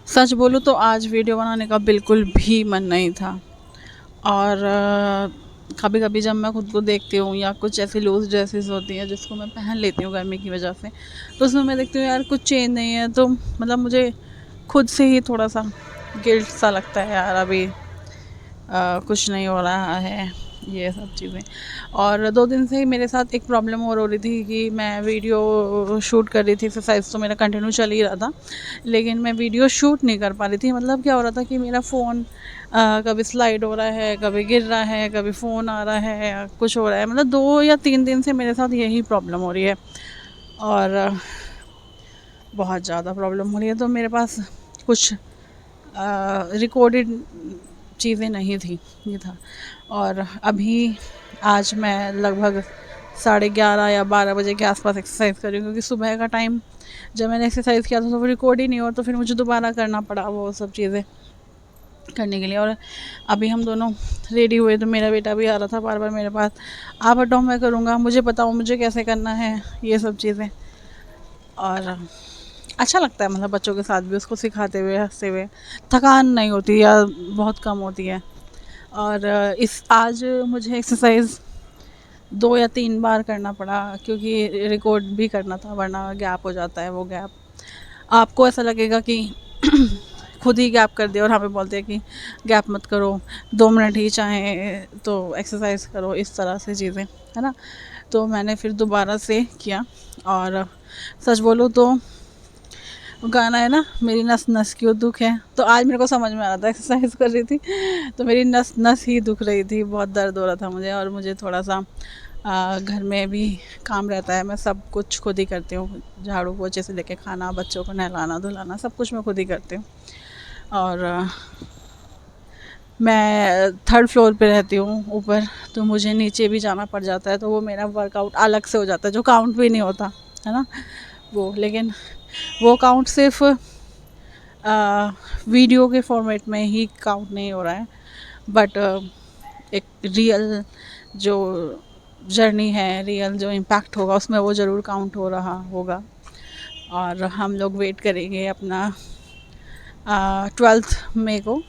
सच बोलूँ तो आज वीडियो बनाने का बिल्कुल भी मन नहीं था। और कभी कभी जब मैं खुद को देखती हूँ या कुछ ऐसी लूज़ ड्रेसेस होती हैं जिसको मैं पहन लेती हूँ गर्मी की वजह से, तो उसमें मैं देखती हूँ यार कुछ चेंज नहीं है, तो मतलब मुझे खुद से ही थोड़ा सा गिल्ट सा लगता है यार, अभी कुछ नहीं हो रहा है, ये सब चीज़ें। और 2 दिन से ही मेरे साथ एक प्रॉब्लम और हो रही थी कि मैं वीडियो शूट कर रही थी, एक्सरसाइज तो मेरा कंटिन्यू चल ही रहा था, लेकिन मैं वीडियो शूट नहीं कर पा रही थी। मतलब क्या हो रहा था कि मेरा फ़ोन कभी स्लाइड हो रहा है, कभी गिर रहा है, कभी फ़ोन आ रहा है, या कुछ हो रहा है। मतलब 2 या 3 दिन से मेरे साथ यही प्रॉब्लम हो रही है, और बहुत ज़्यादा प्रॉब्लम हो रही है। तो मेरे पास कुछ रिकॉर्डेड चीज़ें नहीं थी, ये था। और अभी आज मैं लगभग 11:30 या 12 बजे के आसपास एक्सरसाइज कर रही हूँ, क्योंकि सुबह का टाइम जब मैंने एक्सरसाइज किया था तो वो रिकॉर्ड ही नहीं हुआ, तो फिर मुझे दोबारा करना पड़ा वो सब चीज़ें करने के लिए। और अभी हम दोनों रेडी हुए तो मेरा बेटा भी आ रहा था बार बार मेरे पास, आप हटाओ मैं करूँगा, मुझे बताओ मुझे कैसे करना है, ये सब चीज़ें। और अच्छा लगता है, मतलब बच्चों के साथ भी उसको सिखाते हुए, हँसते हुए, थकान नहीं होती या बहुत कम होती है। और इस आज मुझे एक्सरसाइज 2 या 3 बार करना पड़ा, क्योंकि रिकॉर्ड भी करना था, वरना गैप हो जाता है। वो गैप आपको ऐसा लगेगा कि खुद ही गैप कर दिया, और हमें बोलते हैं कि गैप मत करो, 2 मिनट ही चाहे तो एक्सरसाइज करो, इस तरह से चीज़ें, है ना। तो मैंने फिर दोबारा से किया। और सच बोलूँ तो गाना है ना, मेरी नस नस क्यों दुख है, तो आज मेरे को समझ में आ रहा था, एक्सरसाइज कर रही थी तो मेरी नस नस ही दुख रही थी, बहुत दर्द हो रहा था मुझे। और मुझे थोड़ा सा घर में भी काम रहता है, मैं सब कुछ खुद ही करती हूँ, झाड़ू पोछे से लेके खाना, बच्चों को नहलाना धुलाना, सब कुछ मैं खुद ही करती हूँ। और मैं 3rd फ्लोर पे रहती हूँ ऊपर, तो मुझे नीचे भी जाना पड़ जाता है, तो वो मेरा वर्कआउट अलग से हो जाता है, जो काउंट भी नहीं होता है ना वो। लेकिन वो काउंट सिर्फ वीडियो के फॉर्मेट में ही काउंट नहीं हो रहा है, बट एक रियल जो जर्नी है, रियल जो इम्पैक्ट होगा उसमें वो ज़रूर काउंट हो रहा होगा। और हम लोग वेट करेंगे अपना 12th मई को,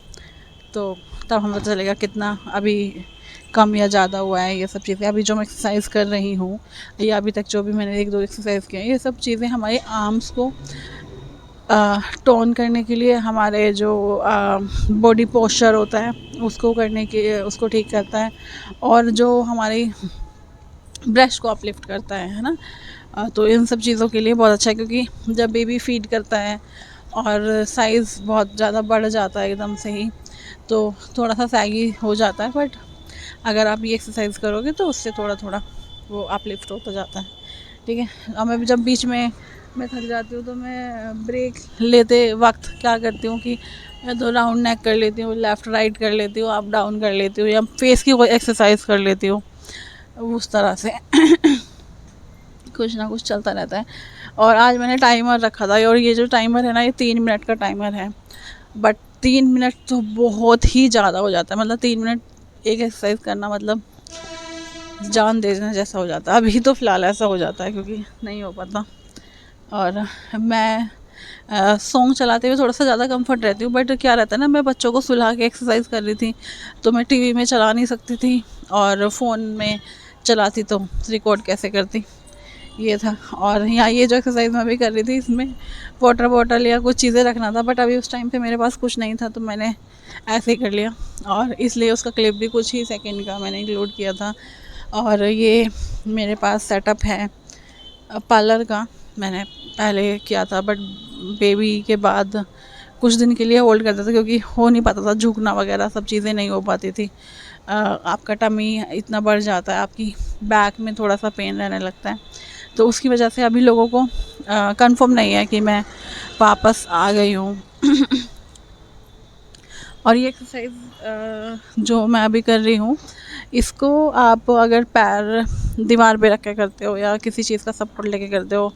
तो तब हमें पता चलेगा कितना अभी कम या ज़्यादा हुआ है, ये सब चीज़ें। अभी जो मैं एक्सरसाइज कर रही हूँ, या अभी तक जो भी मैंने 1-2 एक्सरसाइज किए हैं, ये सब चीज़ें हमारे आर्म्स को टोन करने के लिए, हमारे जो बॉडी पोस्चर होता है उसको करने के, उसको ठीक करता है, और जो हमारी ब्रेस्ट को अपलिफ्ट करता है ना। तो इन सब चीज़ों के लिए बहुत अच्छा है, क्योंकि जब बेबी फीड करता है और साइज़ बहुत ज़्यादा बढ़ जाता है एकदम से ही, तो थोड़ा सा सैगी हो जाता है, बट अगर आप ये एक्सरसाइज करोगे तो उससे थोड़ा थोड़ा वो अपलिफ्ट होता जाता है, ठीक है। और मैं जब बीच में मैं थक जाती हूँ, तो मैं ब्रेक लेते वक्त क्या करती हूँ कि या तो राउंड नेक कर लेती हूँ, लेफ़्ट राइट कर लेती हूँ, अप डाउन कर लेती हूँ, या फेस की कोई एक्सरसाइज कर लेती हूँ, उस तरह से कुछ ना कुछ चलता रहता है। और आज मैंने टाइमर रखा था, और ये जो टाइमर है ना, ये 3 मिनट का टाइमर है, बट 3 मिनट तो बहुत ही ज़्यादा हो जाता है। मतलब 3 मिनट एक एक्सरसाइज करना मतलब जान दे देना जैसा हो जाता है। अभी तो फ़िलहाल ऐसा हो जाता है, क्योंकि नहीं हो पाता। और मैं सॉन्ग चलाते हुए थोड़ा सा ज़्यादा कंफर्ट रहती हूँ, बट क्या रहता है ना, मैं बच्चों को सुला के एक्सरसाइज कर रही थी, तो मैं टीवी में चला नहीं सकती थी, और फ़ोन में चलाती तो रिकॉर्ड कैसे करती, ये था। और यहाँ ये जो एक्सरसाइज मैं भी कर रही थी, इसमें वाटर बॉटल या कुछ चीज़ें रखना था, बट अभी उस टाइम पे मेरे पास कुछ नहीं था, तो मैंने ऐसे ही कर लिया, और इसलिए उसका क्लिप भी कुछ ही सेकंड का मैंने इंक्लूड किया था। और ये मेरे पास सेटअप है पार्लर का, मैंने पहले किया था, बट बेबी के बाद कुछ दिन के लिए होल्ड करता था, क्योंकि हो नहीं पाता था, झुकना वगैरह सब चीज़ें नहीं हो पाती थी। आपका टमी इतना बढ़ जाता है, आपकी बैक में थोड़ा सा पेन रहने लगता है, तो उसकी वजह से अभी लोगों को कंफर्म नहीं है कि मैं वापस आ गई हूँ। और ये एक्सरसाइज जो मैं अभी कर रही हूँ, इसको आप अगर पैर दीवार पे रख के करते हो, या किसी चीज़ का सपोर्ट लेके करते हो,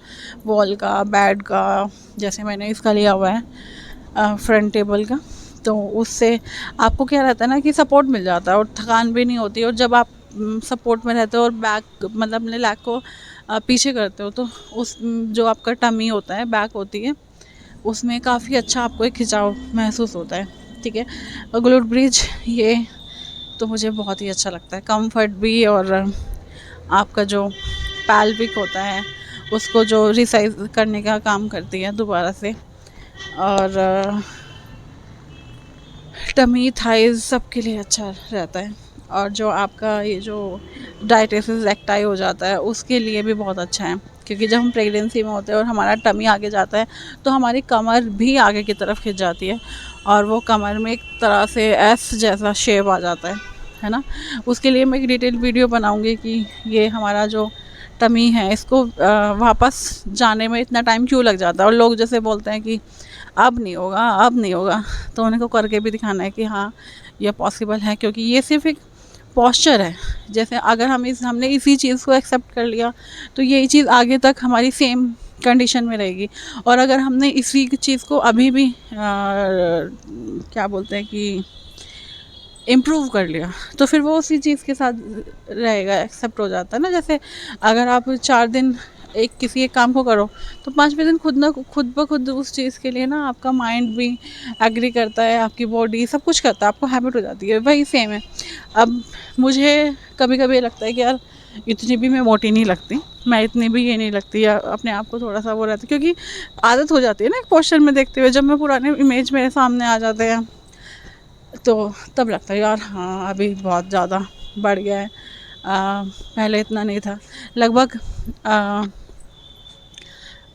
वॉल का, बेड का, जैसे मैंने इसका लिया हुआ है फ्रंट टेबल का, तो उससे आपको क्या रहता है ना कि सपोर्ट मिल जाता है, और थकान भी नहीं होती। और जब आप सपोर्ट में रहते हो और बैक मतलब अपने लैग को पीछे करते हो, तो उस जो आपका टमी होता है, बैक होती है, उसमें काफ़ी अच्छा आपको एक खिंचाव महसूस होता है, ठीक है। और ग्लूट ब्रिज ये तो मुझे बहुत ही अच्छा लगता है, कंफर्ट भी, और आपका जो पैल्विक होता है उसको जो रिसाइज करने का काम करती है दोबारा से, और टमी थाइज सबके लिए अच्छा रहता है। और जो आपका ये जो डायटेसिस रेक्टाई हो जाता है उसके लिए भी बहुत अच्छा है, क्योंकि जब हम प्रेगनेंसी में होते हैं और हमारा टमी आगे जाता है तो हमारी कमर भी आगे की तरफ खिंच जाती है, और वो कमर में एक तरह से एस जैसा शेप आ जाता है ना। उसके लिए मैं एक डिटेल वीडियो बनाऊंगी कि ये हमारा जो टमी है इसको वापस जाने में इतना टाइम क्यों लग जाता है, और लोग जैसे बोलते हैं कि अब नहीं होगा, अब नहीं होगा, तो उनको करके भी दिखाना है कि हाँ ये पॉसिबल है, क्योंकि ये सिर्फ एक पॉस्चर है। जैसे अगर हमने इसी चीज़ को एक्सेप्ट कर लिया तो यही चीज़ आगे तक हमारी सेम कंडीशन में रहेगी, और अगर हमने इसी चीज़ को अभी भी क्या बोलते हैं कि इम्प्रूव कर लिया तो फिर वो उसी चीज़ के साथ रहेगा, एक्सेप्ट हो जाता है ना। जैसे अगर आप 4 दिन किसी एक काम को करो तो 5वें दिन खुद ब खुद उस चीज़ के लिए ना आपका माइंड भी एग्री करता है, आपकी बॉडी सब कुछ करता है, आपको हैबिट हो जाती है। वही सेम है। अब मुझे कभी कभी लगता है कि यार इतनी भी मैं मोटी नहीं लगती, मैं इतनी भी ये नहीं लगती, या अपने आप को थोड़ा सा वो रहता है, क्योंकि आदत हो जाती है ना एक पोस्चर में देखते हुए। जब मैं पुराने इमेज मेरे सामने आ जाते हैं तो तब लगता है यार हाँ अभी बहुत ज़्यादा बढ़ गया है, पहले इतना नहीं था। लगभग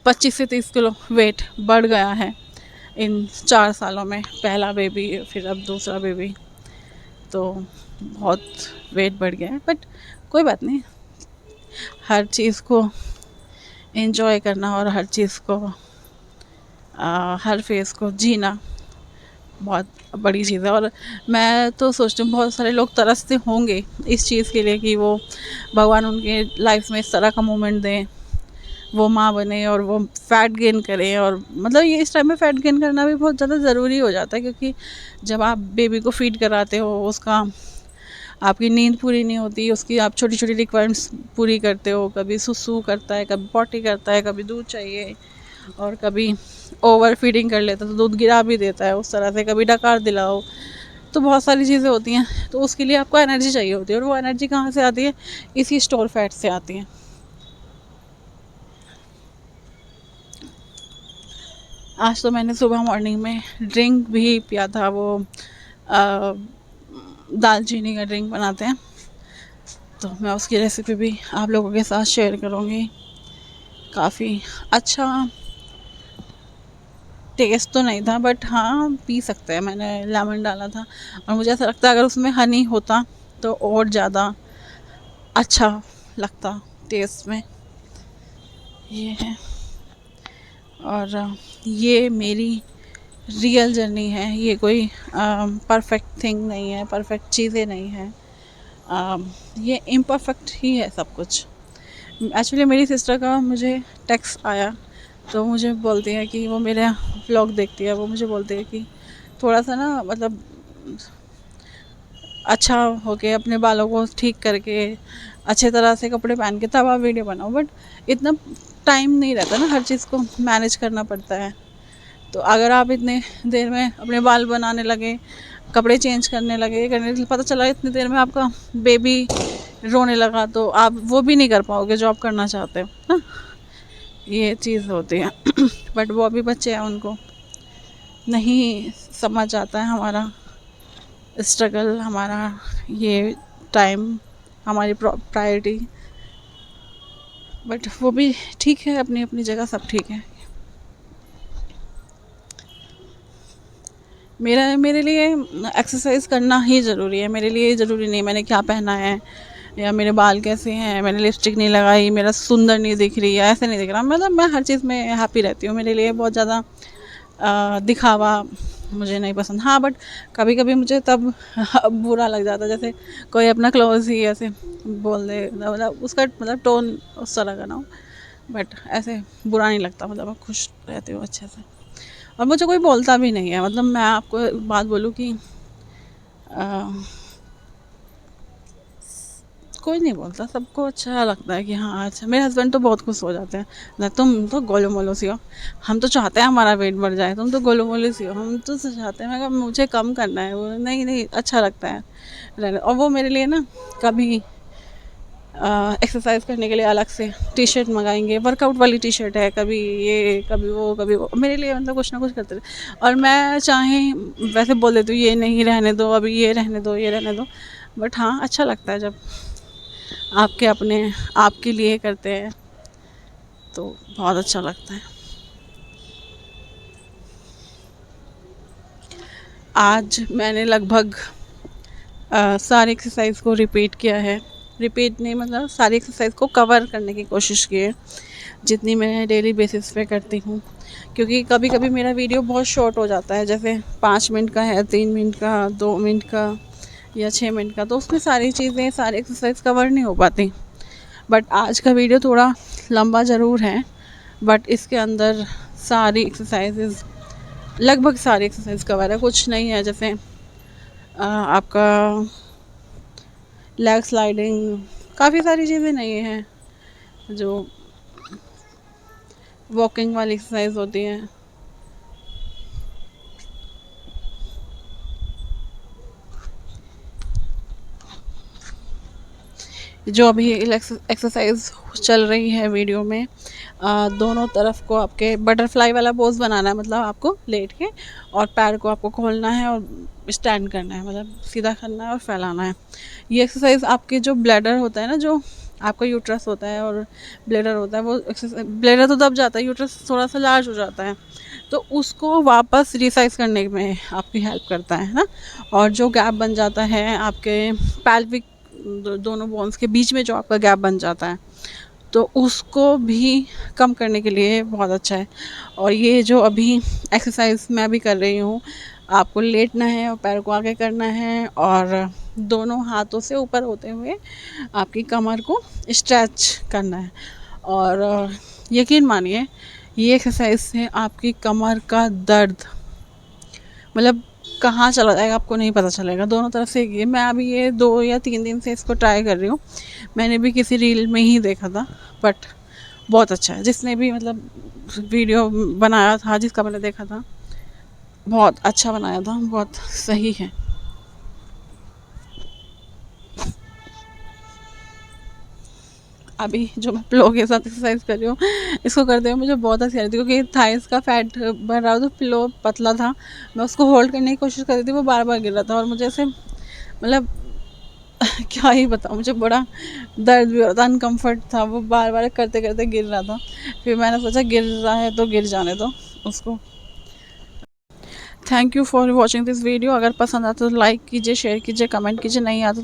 25 से 30 किलो वेट बढ़ गया है इन 4 सालों में। पहला बेबी, फिर अब दूसरा बेबी, तो बहुत वेट बढ़ गया है। बट कोई बात नहीं, हर चीज़ को एंजॉय करना और हर चीज़ को हर फेज़ को जीना बहुत बड़ी चीज़ है। और मैं तो सोचती हूँ बहुत सारे लोग तरसते होंगे इस चीज़ के लिए कि वो भगवान उनके लाइफ में इस तरह का मोमेंट दें, वो माँ बने और वो फ़ैट गेन करें। और मतलब ये इस टाइम में फ़ैट गेन करना भी बहुत ज़्यादा ज़रूरी हो जाता है, क्योंकि जब आप बेबी को फीड कराते हो, उसका आपकी नींद पूरी नहीं होती, उसकी आप छोटी छोटी रिक्वायरमेंट्स पूरी करते हो, कभी सुसु करता है, कभी पॉटी करता है, कभी दूध चाहिए, और कभी ओवर फीडिंग कर लेता है तो दूध गिरा भी देता है उस तरह से, कभी डकार दिलाओ, तो बहुत सारी चीज़ें होती हैं। तो उसके लिए आपको एनर्जी चाहिए होती है, और वो एनर्जी कहाँ से आती है? इसी स्टोर फैट से आती है। आज तो मैंने सुबह मॉर्निंग में ड्रिंक भी पिया था, वो दालचीनी का ड्रिंक बनाते हैं, तो मैं उसकी रेसिपी भी आप लोगों के साथ शेयर करूँगी। काफ़ी अच्छा टेस्ट तो नहीं था, बट हाँ पी सकते हैं, मैंने लेमन डाला था, और मुझे ऐसा लगता है अगर उसमें हनी होता तो और ज़्यादा अच्छा लगता टेस्ट में। ये है, और ये मेरी रियल जर्नी है, ये कोई परफेक्ट थिंग नहीं है, परफेक्ट चीज़ें नहीं हैं, ये इम्परफेक्ट ही है सब कुछ। एक्चुअली मेरी सिस्टर का मुझे टेक्स्ट आया, तो मुझे बोलती है कि वो मेरा व्लॉग देखती है, वो मुझे बोलती है कि थोड़ा सा ना मतलब अच्छा होके अपने बालों को ठीक करके अच्छे तरह से कपड़े पहन के तब आप वीडियो बनाओ। बट इतना टाइम नहीं रहता ना, हर चीज़ को मैनेज करना पड़ता है। तो अगर आप इतने देर में अपने बाल बनाने लगे, कपड़े चेंज करने लगे, पता चला इतनी देर में आपका बेबी रोने लगा, तो आप वो भी नहीं कर पाओगे जो आप करना चाहते हो ना। ये चीज़ होती है। बट वो अभी बच्चे हैं, उनको नहीं समझ आता है हमारा स्ट्रगल, हमारा ये टाइम, हमारी प्रायोरिटी। बट वो भी ठीक है, अपनी अपनी जगह सब ठीक है। मेरे लिए एक्सरसाइज करना ही ज़रूरी है। मेरे लिए ज़रूरी नहीं मैंने क्या पहना है, या मेरे बाल कैसे हैं, मैंने लिपस्टिक नहीं लगाई, मेरा सुंदर नहीं दिख रही है, ऐसे नहीं दिख रहा। मतलब मैं हर चीज़ में हैप्पी रहती हूँ। मेरे लिए बहुत ज़्यादा दिखावा मुझे नहीं पसंद। हाँ बट कभी कभी मुझे तब बुरा लग जाता है, जैसे कोई अपना क्लोज ही ऐसे बोल दे, मतलब उसका मतलब टोन उस तरह का ना हो। बट ऐसे बुरा नहीं लगता, मतलब मैं खुश रहती हूँ अच्छे से, और मुझे कोई बोलता भी नहीं है। मतलब मैं आपको बात बोलूँ कि कोई नहीं बोलता, सबको अच्छा लगता है कि हाँ अच्छा। मेरे हस्बैंड तो बहुत खुश हो जाते हैं, ना तुम तो गोलो मोलो सी हो, हम तो चाहते हैं हमारा वेट बढ़ जाए, तुम तो गोलो मोलो सी हो, हम तो चाहते हैं। मैं कहा मुझे कम करना है। वो नहीं नहीं अच्छा लगता है रहना। और वो मेरे लिए ना कभी एक्सरसाइज करने के लिए अलग से टी शर्ट मंगाएंगे, वर्कआउट वाली टी शर्ट है, कभी ये कभी वो कभी वो, मेरे लिए मतलब कुछ ना कुछ करते रहे। और मैं चाहे वैसे बोल देती हूँ ये नहीं रहने दो, अभी ये रहने दो, ये रहने दो, बट हाँ अच्छा लगता है जब आपके अपने आपके लिए करते हैं तो बहुत अच्छा लगता है। आज मैंने लगभग सारी एक्सरसाइज को रिपीट किया है। रिपीट नहीं मतलब सारी एक्सरसाइज को कवर करने की कोशिश की है जितनी मैं डेली बेसिस पे करती हूँ। क्योंकि कभी कभी मेरा वीडियो बहुत शॉर्ट हो जाता है, जैसे 5 मिनट का है, 3 मिनट का, 2 मिनट का या 6 मिनट का, तो उसमें सारी चीज़ें सारी एक्सरसाइज कवर नहीं हो पाती। बट आज का वीडियो थोड़ा लंबा ज़रूर है, बट इसके अंदर सारी एक्सरसाइजेज लगभग सारी एक्सरसाइज कवर है। कुछ नहीं है, जैसे आपका लेग स्लाइडिंग, काफ़ी सारी चीज़ें नहीं हैं जो वॉकिंग वाली एक्सरसाइज होती हैं। जो अभी एक्सरसाइज चल रही है वीडियो में, दोनों तरफ को आपके बटरफ्लाई वाला पोज बनाना है, मतलब आपको लेट के और पैर को आपको खोलना है और स्टैंड करना है, मतलब सीधा करना है और फैलाना है। ये एक्सरसाइज आपके जो ब्लैडर होता है ना, जो आपका यूट्रस होता है और ब्लैडर होता है, वो एक्सरसाइज ब्लैडर तो दब जाता है, यूट्रस थोड़ा सा लार्ज हो जाता है, तो उसको वापस रिसाइज करने में आपकी हेल्प करता है ना। और जो गैप बन जाता है आपके पैल्विक दोनों बोन्स के बीच में, जो आपका गैप बन जाता है, तो उसको भी कम करने के लिए बहुत अच्छा है। और ये जो अभी एक्सरसाइज मैं भी कर रही हूँ, आपको लेटना है और पैर को आगे करना है और दोनों हाथों से ऊपर होते हुए आपकी कमर को स्ट्रेच करना है। और यकीन मानिए ये एक्सरसाइज से आपकी कमर का दर्द मतलब कहाँ चला जाएगा आपको नहीं पता चलेगा। दोनों तरफ से ये मैं अभी ये 2 या 3 दिन से इसको ट्राई कर रही हूँ। मैंने भी किसी रील में ही देखा था, बट बहुत अच्छा है। जिसने भी मतलब वीडियो बनाया था, जिसका मैंने देखा था, बहुत अच्छा बनाया था, बहुत सही है। अभी जो मैं पिलो के साथ एक्सरसाइज कर रही हूँ, इसको करते हुए मुझे बहुत हंसी आ रही थी, क्योंकि थाइस का फैट बढ़ रहा था, तो पिलो पतला था, मैं उसको होल्ड करने की कोशिश कर रही थी, वो बार बार गिर रहा था और मुझे ऐसे मतलब क्या ही बताऊँ, मुझे बड़ा दर्द भी हो रहा था, अनकम्फर्ट था, वो बार बार करते करते गिर रहा था। फिर मैंने सोचा गिर रहा है तो गिर जाने दो उसको। Thank you for watching this video. अगर पसंद आता तो लाइक कीजिए, शेयर कीजिए, कमेंट कीजिए, नहीं आता